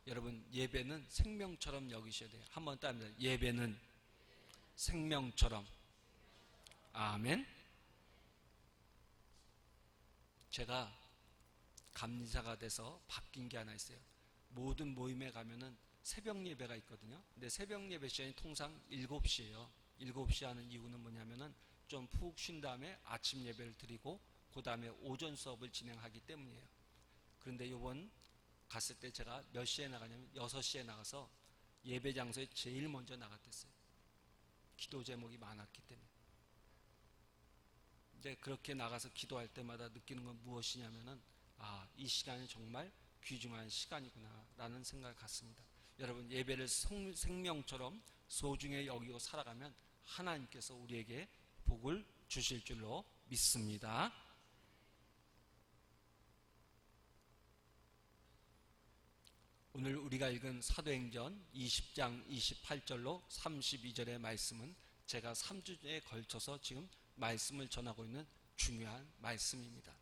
여러분, 예배는 생명처럼 여기셔야 돼요. 한번 따릅니다. 예배는 생명처럼. 아멘. 제가 감리사가 돼서 바뀐 게 하나 있어요. 모든 모임에 가면은 새벽 예배가 있거든요. 근데 새벽 예배 시간이 통상 7시예요. 7시 하는 이유는 뭐냐면은 좀 푹 쉰 다음에 아침 예배를 드리고 그 다음에 오전 수업을 진행하기 때문이에요. 그런데 요번 갔을 때 제가 몇 시에 나가냐면 6시에 나가서 예배 장소에 제일 먼저 나갔댔어요. 기도 제목이 많았기 때문에. 근데 그렇게 나가서 기도할 때마다 느끼는 건 무엇이냐면은 이 시간이 정말 귀중한 시간이구나 라는 생각을 갖습니다. 여러분, 예배를 생명처럼 소중히 여기고 살아가면 하나님께서 우리에게 복을 주실 줄로 믿습니다. 오늘 우리가 읽은 사도행전 20장 28절로 32절의 말씀은 제가 3주에 걸쳐서 지금 말씀을 전하고 있는 중요한 말씀입니다.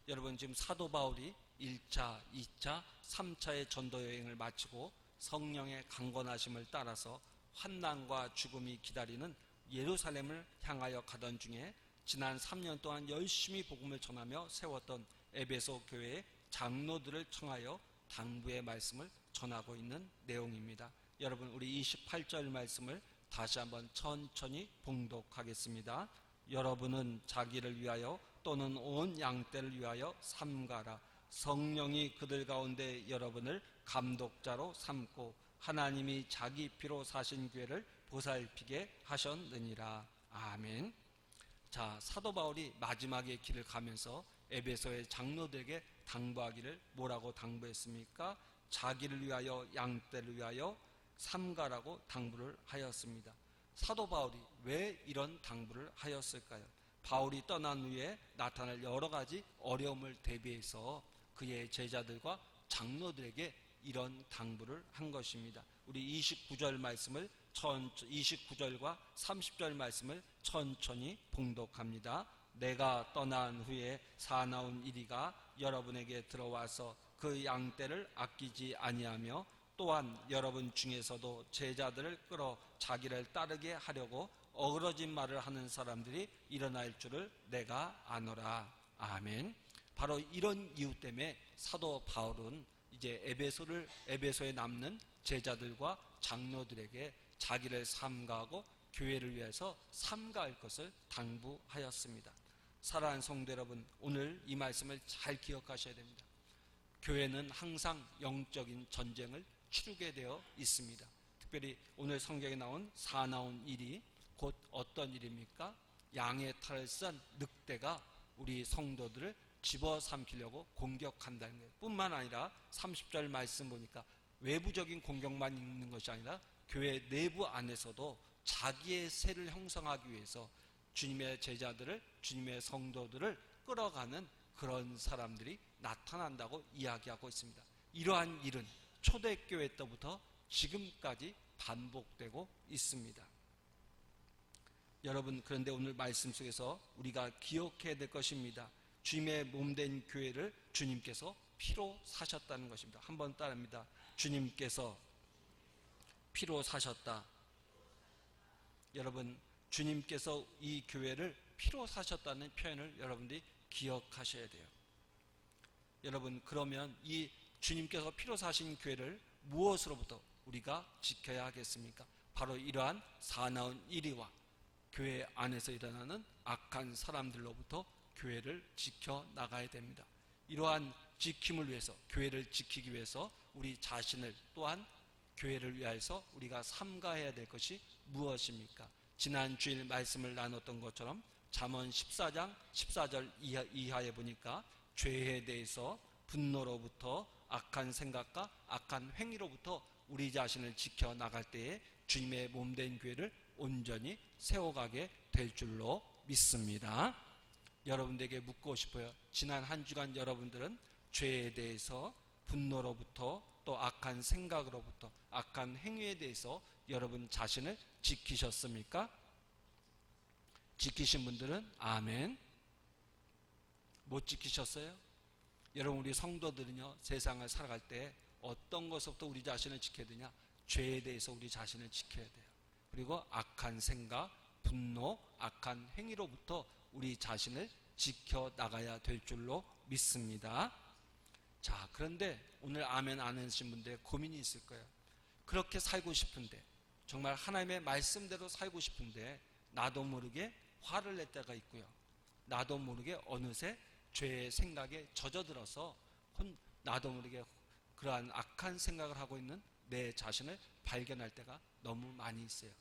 여러분, 지금 사도 바울이 1차, 2차, 3차의 전도 여행을 마치고 성령의 강권하심을 따라서 환난과 죽음이 기다리는 예루살렘을 향하여 가던 중에 지난 3년 동안 열심히 복음을 전하며 세웠던 에베소 교회의 장로들을 청하여 당부의 말씀을 전하고 있는 내용입니다. 여러분, 우리 28절 말씀을 다시 한번 천천히 봉독하겠습니다. 여러분은 자기를 위하여 또는 온 양떼를 위하여 삼가라. 성령이 그들 가운데 여러분을 감독자로 삼고 하나님이 자기 피로 사신 교회를 보살피게 하셨느니라. 아멘. 자, 사도 바울이 마지막의 길을 가면서 에베소의 장로들에게 당부하기를 뭐라고 당부했습니까? 자기를 위하여 양떼를 위하여 삼가라고 당부를 하였습니다. 사도 바울이 왜 이런 당부를 하였을까요? 바울이 떠난 후에 나타날 여러 가지 어려움을 대비해서 그의 제자들과 장로들에게 이런 당부를 한 것입니다. 우리 29절 말씀을 29절과 30절 말씀을 천천히 봉독합니다. 내가 떠난 후에 사나운 이리가 여러분에게 들어와서 그 양떼를 아끼지 아니하며 또한 여러분 중에서도 제자들을 끌어 자기를 따르게 하려고 어그러진 말을 하는 사람들이 일어날 줄을 내가 아노라. 아멘. 바로 이런 이유 때문에 사도 바울은 이제 에베소에 남는 제자들과 장로들에게 자기를 삼가하고 교회를 위해서 삼가할 것을 당부하였습니다. 사랑하는 성도 여러분, 오늘 이 말씀을 잘 기억하셔야 됩니다. 교회는 항상 영적인 전쟁을 치르게 되어 있습니다. 특별히 오늘 성경에 나온 사나운 일이 곧 어떤 일입니까? 양의 탈을 싼 늑대가 우리 성도들을 집어삼키려고 공격한다는 거예요. 뿐만 아니라 30절 말씀 보니까 외부적인 공격만 있는 것이 아니라 교회 내부 안에서도 자기의 세를 형성하기 위해서 주님의 제자들을, 주님의 성도들을 끌어가는 그런 사람들이 나타난다고 이야기하고 있습니다. 이러한 일은 초대교회 때부터 지금까지 반복되고 있습니다. 여러분, 그런데 오늘 말씀 속에서 우리가 기억해야 될 것입니다. 주님의 몸된 교회를 주님께서 피로 사셨다는 것입니다. 한번 따라합니다. 주님께서 피로 사셨다. 여러분, 주님께서 이 교회를 피로 사셨다는 표현을 여러분들이 기억하셔야 돼요. 여러분, 그러면 이 주님께서 피로 사신 교회를 무엇으로부터 우리가 지켜야 하겠습니까? 바로 이러한 사나운 이리와 교회 안에서 일어나는 악한 사람들로부터 교회를 지켜나가야 됩니다. 이러한 지킴을 위해서, 교회를 지키기 위해서 우리 자신을 또한 교회를 위해서 우리가 삼가해야 될 것이 무엇입니까? 지난 주일 말씀을 나눴던 것처럼 잠언 14장 14절 이하에 보니까 죄에 대해서 분노로부터 악한 생각과 악한 행위로부터 우리 자신을 지켜나갈 때에 주님의 몸된 교회를 온전히 세워가게 될 줄로 믿습니다. 여러분들에게 묻고 싶어요. 지난 한 주간 여러분들은 죄에 대해서 분노로부터 또 악한 생각으로부터 악한 행위에 대해서 여러분 자신을 지키셨습니까? 지키신 분들은 아멘. 못 지키셨어요? 여러분, 우리 성도들은요, 세상을 살아갈 때 어떤 것부터 우리 자신을 지켜야 되냐? 죄에 대해서 우리 자신을 지켜야 돼요. 그리고 악한 생각, 분노, 악한 행위로부터 우리 자신을 지켜나가야 될 줄로 믿습니다. 자, 그런데 오늘 아멘 안 하신 분들 고민이 있을 거예요. 그렇게 살고 싶은데, 정말 하나님의 말씀대로 살고 싶은데 나도 모르게 화를 낼 때가 있고요. 나도 모르게 어느새 죄의 생각에 젖어들어서 나도 모르게 그러한 악한 생각을 하고 있는 내 자신을 발견할 때가 너무 많이 있어요.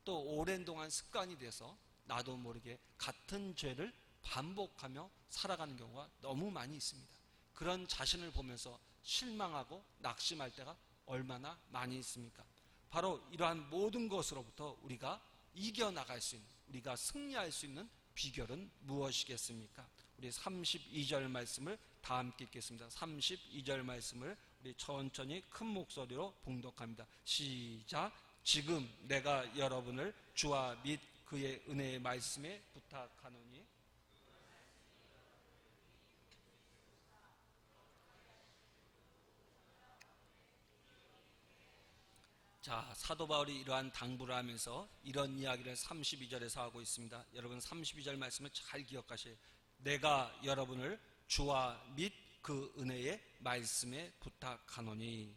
또 오랜 동안 습관이 돼서 나도 모르게 같은 죄를 반복하며 살아가는 경우가 너무 많이 있습니다. 그런 자신을 보면서 실망하고 낙심할 때가 얼마나 많이 있습니까? 바로 이러한 모든 것으로부터 우리가 이겨나갈 수 있는, 우리가 승리할 수 있는 비결은 무엇이겠습니까? 우리 32절 말씀을 다 함께 읽겠습니다. 32절 말씀을 우리 천천히 큰 목소리로 봉독합니다. 시작. 지금 내가 여러분을 주와 및 그의 은혜의 말씀에 부탁하노니. 자, 사도 바울이 이러한 당부를 하면서 이런 이야기를 32절에서 하고 있습니다. 여러분 32절 말씀을 잘 기억하셔야 해요. 내가 여러분을 주와 및 그 은혜의 말씀에 부탁하노니.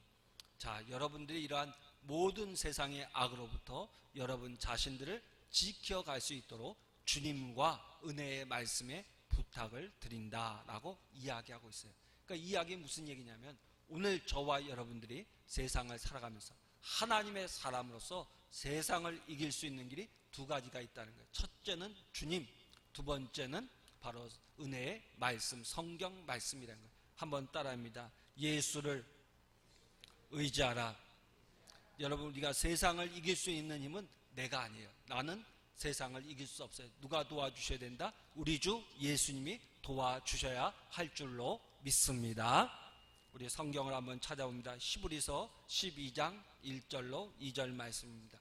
자, 여러분들이 이러한 모든 세상의 악으로부터 여러분 자신들을 지켜갈 수 있도록 주님과 은혜의 말씀에 부탁을 드린다라고 이야기하고 있어요. 그러니까 이 이야기는 무슨 얘기냐면, 오늘 저와 여러분들이 세상을 살아가면서 하나님의 사람으로서 세상을 이길 수 있는 길이 두 가지가 있다는 거예요. 첫째는 주님, 두 번째는 바로 은혜의 말씀, 성경 말씀이라는 거예요. 한번 따라합니다. 예수를 의지하라. 여러분, 우리가 세상을 이길 수 있는 힘은 내가 아니에요. 나는 세상을 이길 수 없어요. 누가 도와주셔야 된다? 우리 주 예수님이 도와주셔야 할 줄로 믿습니다. 우리 성경을 한번 찾아봅니다. 히브리서 12장 1절로 2절 말씀입니다.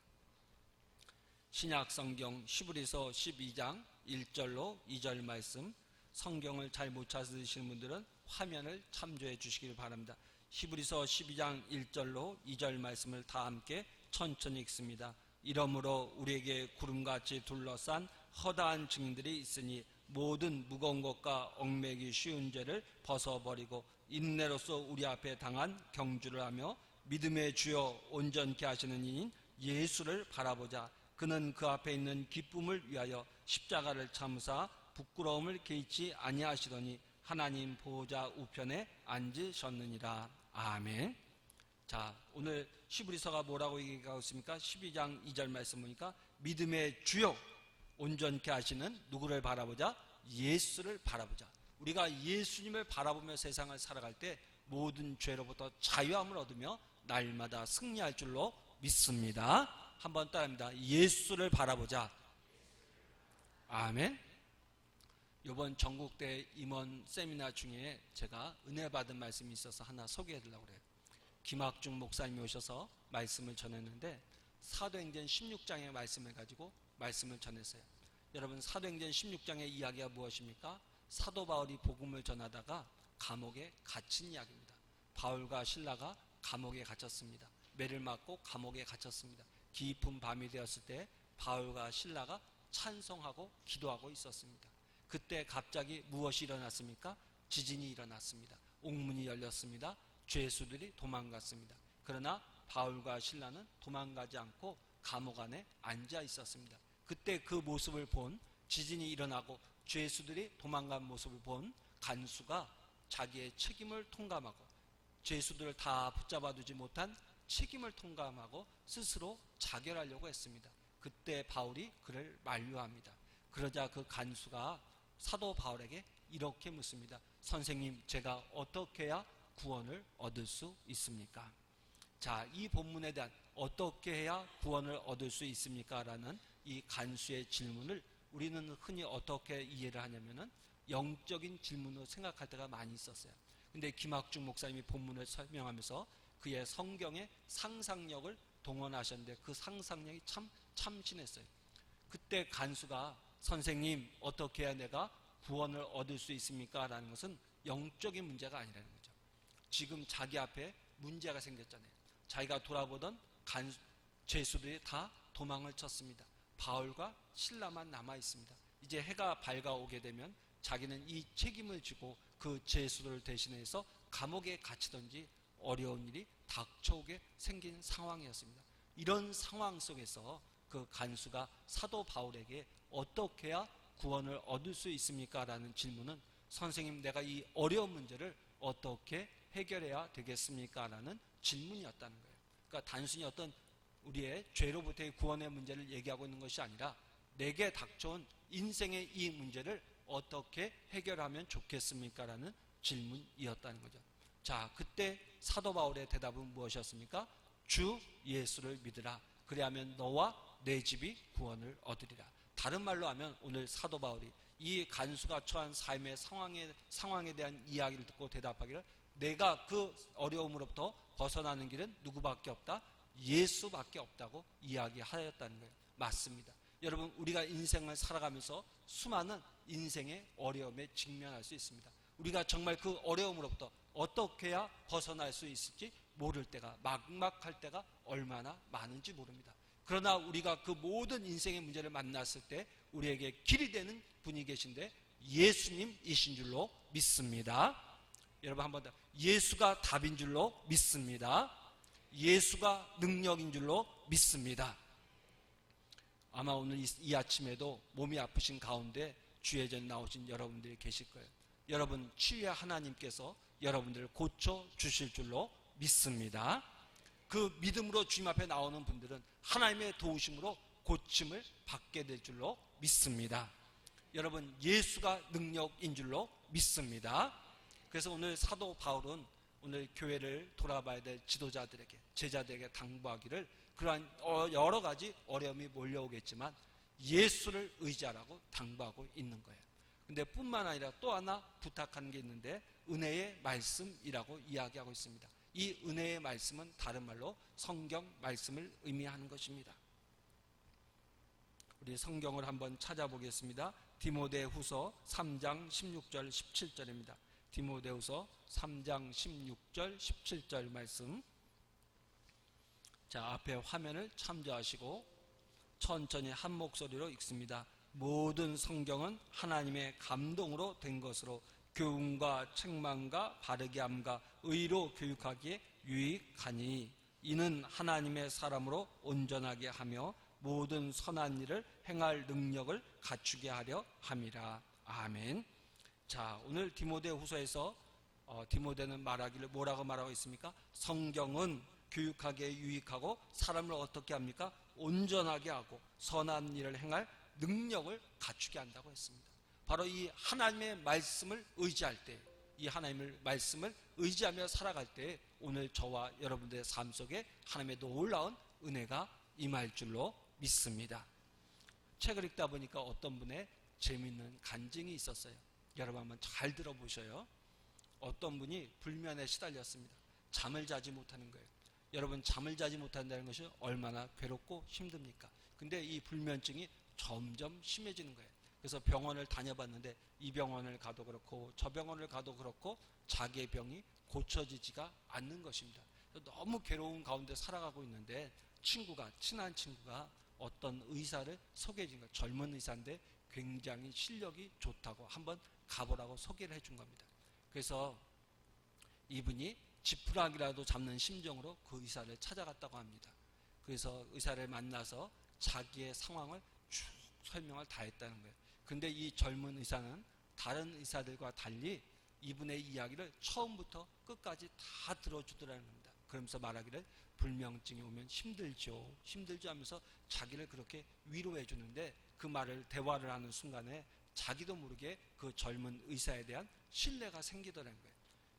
신약 성경 히브리서 12장 1절로 2절 말씀, 성경을 잘 못 찾으시는 분들은 화면을 참조해 주시길 바랍니다. 히브리서 12장 1절로 2절 말씀을 다 함께 천천히 읽습니다. 이러므로 우리에게 구름같이 둘러싼 허다한 증인들이 있으니 모든 무거운 것과 얽매기 쉬운 죄를 벗어버리고 인내로서 우리 앞에 당한 경주를 하며 믿음의 주여 온전케 하시는 이인 예수를 바라보자. 그는 그 앞에 있는 기쁨을 위하여 십자가를 참으사 부끄러움을 개의치 아니하시더니 하나님 보호자 우편에 앉으셨느니라. 아멘. 자, 오늘 히브리서가 뭐라고 얘기하고 있습니까? 12장 2절 말씀 보니까 믿음의 주요 온전케 하시는 누구를 바라보자? 예수를 바라보자. 우리가 예수님을 바라보며 세상을 살아갈 때 모든 죄로부터 자유함을 얻으며 날마다 승리할 줄로 믿습니다. 한번 따라합니다. 예수를 바라보자. 아멘. 이번 전국대 임원 세미나 중에 제가 은혜 받은 말씀이 있어서 하나 소개해드리려고 그래요. 김학중 목사님이 오셔서 말씀을 전했는데 사도행전 16장의 말씀을 가지고 말씀을 전했어요. 여러분, 사도행전 16장의 이야기가 무엇입니까? 사도 바울이 복음을 전하다가 감옥에 갇힌 이야기입니다. 바울과 실라가 감옥에 갇혔습니다. 매를 맞고 감옥에 갇혔습니다. 깊은 밤이 되었을 때 바울과 실라가 찬송하고 기도하고 있었습니다. 그때 갑자기 무엇이 일어났습니까? 지진이 일어났습니다. 옥문이 열렸습니다. 죄수들이 도망갔습니다. 그러나 바울과 실라는 도망가지 않고 감옥 안에 앉아 있었습니다. 그때 그 모습을 본, 지진이 일어나고 죄수들이 도망간 모습을 본 간수가 자기의 책임을 통감하고 죄수들을 다 붙잡아두지 못한 책임을 통감하고 스스로 자결하려고 했습니다. 그때 바울이 그를 만류합니다. 그러자 그 간수가 사도 바울에게 이렇게 묻습니다. 선생님, 제가 어떻게 해야 구원을 얻을 수 있습니까? 자, 이 본문에 대한 어떻게 해야 구원을 얻을 수 있습니까? 라는 이 간수의 질문을 우리는 흔히 어떻게 이해를 하냐면은 영적인 질문으로 생각할 때가 많이 있었어요. 근데 김학중 목사님이 본문을 설명하면서 그의 성경의 상상력을 동원하셨는데 그 상상력이 참 참신했어요. 그때 간수가 선생님, 어떻게 해야 내가 구원을 얻을 수 있습니까? 라는 것은 영적인 문제가 아니라는 거죠. 지금 자기 앞에 문제가 생겼잖아요. 자기가 돌아보던 죄수들이 다 도망을 쳤습니다. 바울과 실라만 남아 있습니다. 이제 해가 밝아오게 되면 자기는 이 책임을 지고 그 죄수들을 대신해서 감옥에 갇히든지 어려운 일이 닥쳐오게 생긴 상황이었습니다. 이런 상황 속에서 그 간수가 사도 바울에게 어떻게 해야 구원을 얻을 수 있습니까? 라는 질문은 선생님, 내가 이 어려운 문제를 어떻게 해결해야 되겠습니까? 라는 질문이었다는 거예요. 그러니까 단순히 어떤 우리의 죄로부터의 구원의 문제를 얘기하고 있는 것이 아니라 내게 닥쳐온 인생의 이 문제를 어떻게 해결하면 좋겠습니까? 라는 질문이었다는 거죠. 자, 그때 사도 바울의 대답은 무엇이었습니까? 주 예수를 믿으라. 그리하면 너와 내 집이 구원을 얻으리라. 다른 말로 하면 오늘 사도 바울이 이 간수가 처한 삶의 상황에 대한 이야기를 듣고 대답하기를, 내가 그 어려움으로부터 벗어나는 길은 누구밖에 없다? 예수밖에 없다고 이야기하였다는 거예요. 맞습니다. 여러분, 우리가 인생을 살아가면서 수많은 인생의 어려움에 직면할 수 있습니다. 우리가 정말 그 어려움으로부터 어떻게 해야 벗어날 수 있을지 모를 때가, 막막할 때가 얼마나 많은지 모릅니다. 그러나 우리가 그 모든 인생의 문제를 만났을 때 우리에게 길이 되는 분이 계신데 예수님이신 줄로 믿습니다. 여러분, 한번 더, 예수가 답인 줄로 믿습니다. 예수가 능력인 줄로 믿습니다. 아마 오늘 이 아침에도 몸이 아프신 가운데 주예전 나오신 여러분들이 계실 거예요. 여러분, 치유의 하나님께서 여러분들을 고쳐주실 줄로 믿습니다. 그 믿음으로 주님 앞에 나오는 분들은 하나님의 도우심으로 고침을 받게 될 줄로 믿습니다. 여러분, 예수가 능력인 줄로 믿습니다. 그래서 오늘 사도 바울은 오늘 교회를 돌아봐야 될 지도자들에게, 제자들에게 당부하기를, 그러한 여러 가지 어려움이 몰려오겠지만 예수를 의지하라고 당부하고 있는 거예요. 근데 뿐만 아니라 또 하나 부탁하는 게 있는데 은혜의 말씀이라고 이야기하고 있습니다. 이 은혜의 말씀은 다른 말로 성경 말씀을 의미하는 것입니다. 우리 성경을 한번 찾아보겠습니다. 디모데후서 3장 16절 17절입니다. 디모데후서 3장 16절 17절 말씀. 자, 앞에 화면을 참조하시고 천천히 한 목소리로 읽습니다. 모든 성경은 하나님의 감동으로 된 것으로 교훈과 책망과 바르게 함과 의로 교육하기에 유익하니 이는 하나님의 사람으로 온전하게 하며 모든 선한 일을 행할 능력을 갖추게 하려 함이라. 아멘. 자, 오늘 디모데후서에서 디모데는 말하기를 뭐라고 말하고 있습니까? 성경은 교육하기에 유익하고 사람을 어떻게 합니까? 온전하게 하고 선한 일을 행할 능력을 갖추게 한다고 했습니다. 바로 이 하나님의 말씀을 의지할 때, 이 하나님의 말씀을 의지하며 살아갈 때 오늘 저와 여러분들의 삶 속에 하나님의 놀라운 은혜가 임할 줄로 믿습니다. 책을 읽다 보니까 어떤 분의 재미있는 간증이 있었어요. 여러분 한번 잘 들어보셔요. 어떤 분이 불면에 시달렸습니다. 잠을 자지 못하는 거예요. 여러분, 잠을 자지 못한다는 것이 얼마나 괴롭고 힘듭니까? 근데 이 불면증이 점점 심해지는 거예요. 그래서 병원을 다녀봤는데 이 병원을 가도 그렇고 저 병원을 가도 그렇고 자기의 병이 고쳐지지가 않는 것입니다. 너무 괴로운 가운데 살아가고 있는데 친한 친구가 어떤 의사를 소개해 준 거예요. 젊은 의사인데 굉장히 실력이 좋다고 한번 가보라고 소개를 해준 겁니다. 그래서 이분이 지푸라기라도 잡는 심정으로 그 의사를 찾아갔다고 합니다. 그래서 의사를 만나서 자기의 상황을 쭉 설명을 다 했다는 거예요. 근데 이 젊은 의사는 다른 의사들과 달리 이분의 이야기를 처음부터 끝까지 다 들어주더라는 겁니다. 그러면서 말하기를 불면증이 오면 힘들죠 하면서 자기를 그렇게 위로해 주는데 그 말을 대화를 하는 순간에 자기도 모르게 그 젊은 의사에 대한 신뢰가 생기더라는 거예요.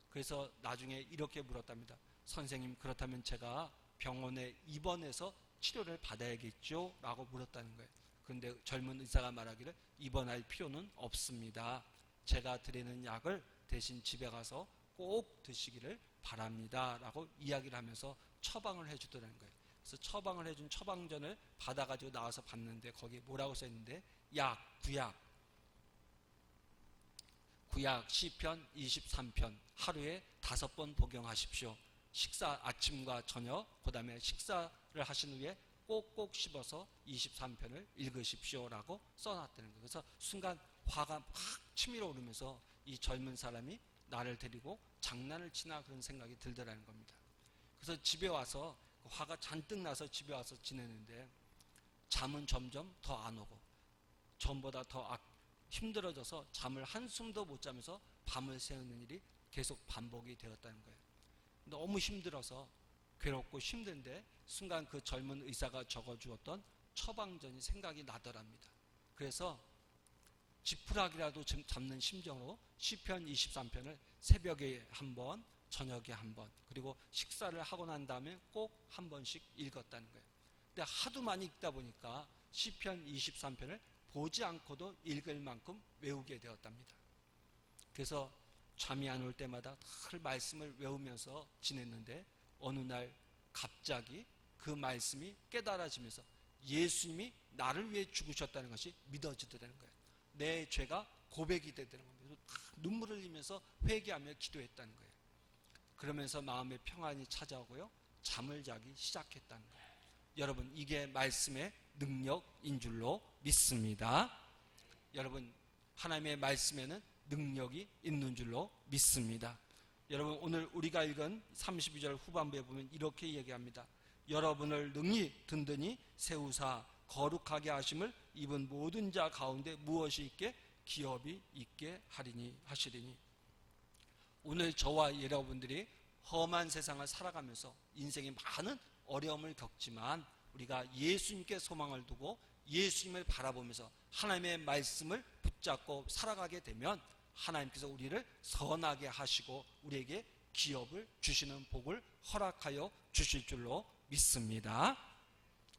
그래서 나중에 이렇게 물었답니다. 선생님, 그렇다면 제가 병원에 입원해서 치료를 받아야겠죠? 라고 물었다는 거예요. 그런데 젊은 의사가 말하기를 입원할 필요는 없습니다. 제가 드리는 약을 대신 집에 가서 꼭 드시기를 바랍니다. 라고 이야기를 하면서 처방을 해주더라는 거예요. 그래서 처방을 해준 처방전을 받아가지고 나와서 봤는데 거기에 뭐라고 써있는데 구약 시편 23편 하루에 5번 복용하십시오. 아침과 저녁, 그 다음에 식사를 하신 후에 꼭꼭 씹어서 23편을 읽으십시오라고 써놨다는 거예요. 그래서 순간 화가 확 치밀어 오르면서 이 젊은 사람이 나를 데리고 장난을 치나 그런 생각이 들더라는 겁니다. 그래서 집에 와서 화가 잔뜩 나서 집에 와서 지내는데 잠은 점점 더 안 오고 전보다 더 힘들어져서 잠을 한숨도 못 자면서 밤을 새우는 일이 계속 반복이 되었다는 거예요. 너무 힘들어서 괴롭고 힘든데 순간 그 젊은 의사가 적어주었던 처방전이 생각이 나더랍니다. 그래서 지푸라기라도 잡는 심정으로 시편 23편을 새벽에 한 번, 저녁에 한 번, 그리고 식사를 하고 난 다음에 꼭 한 번씩 읽었다는 거예요. 근데 하도 많이 읽다 보니까 시편 23편을 보지 않고도 읽을 만큼 외우게 되었답니다. 그래서 잠이 안 올 때마다 늘 말씀을 외우면서 지냈는데 어느 날 갑자기 그 말씀이 깨달아지면서 예수님이 나를 위해 죽으셨다는 것이 믿어지더라는 거예요. 내 죄가 고백이 되더라는 겁니다. 눈물을 흘리면서 회개하며 기도했다는 거예요. 그러면서 마음의 평안이 찾아오고요. 잠을 자기 시작했다는 거예요. 여러분, 이게 말씀의 능력인 줄로 믿습니다. 여러분, 하나님의 말씀에는 능력이 있는 줄로 믿습니다. 여러분, 오늘 우리가 읽은 32절 후반부에 보면 이렇게 얘기합니다. 여러분을 능히 든든히 세우사 거룩하게 하심을 입은 모든 자 가운데 무엇이 있게? 기업이 있게 하시리니. 오늘 저와 여러분들이 험한 세상을 살아가면서 인생에 많은 어려움을 겪지만 우리가 예수님께 소망을 두고 예수님을 바라보면서 하나님의 말씀을 붙잡고 살아가게 되면 하나님께서 우리를 선하게 하시고 우리에게 기업을 주시는 복을 허락하여 주실 줄로 믿습니다.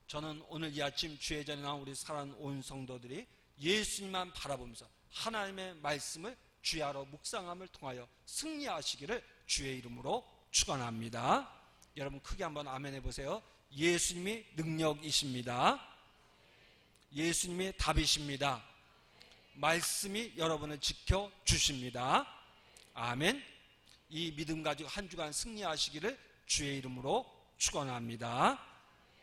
저는 오늘 이 아침 주의 전에 나온 우리 사랑하는 온 성도들이 예수님만 바라보면서 하나님의 말씀을 주야로 묵상함을 통하여 승리하시기를 주의 이름으로 축원합니다. 여러분 크게 한번 아멘 해보세요. 예수님이 능력이십니다. 예수님이 답이십니다. 말씀이 여러분을 지켜주십니다. 아멘. 이 믿음 가지고 한 주간 승리하시기를 주의 이름으로 축원합니다.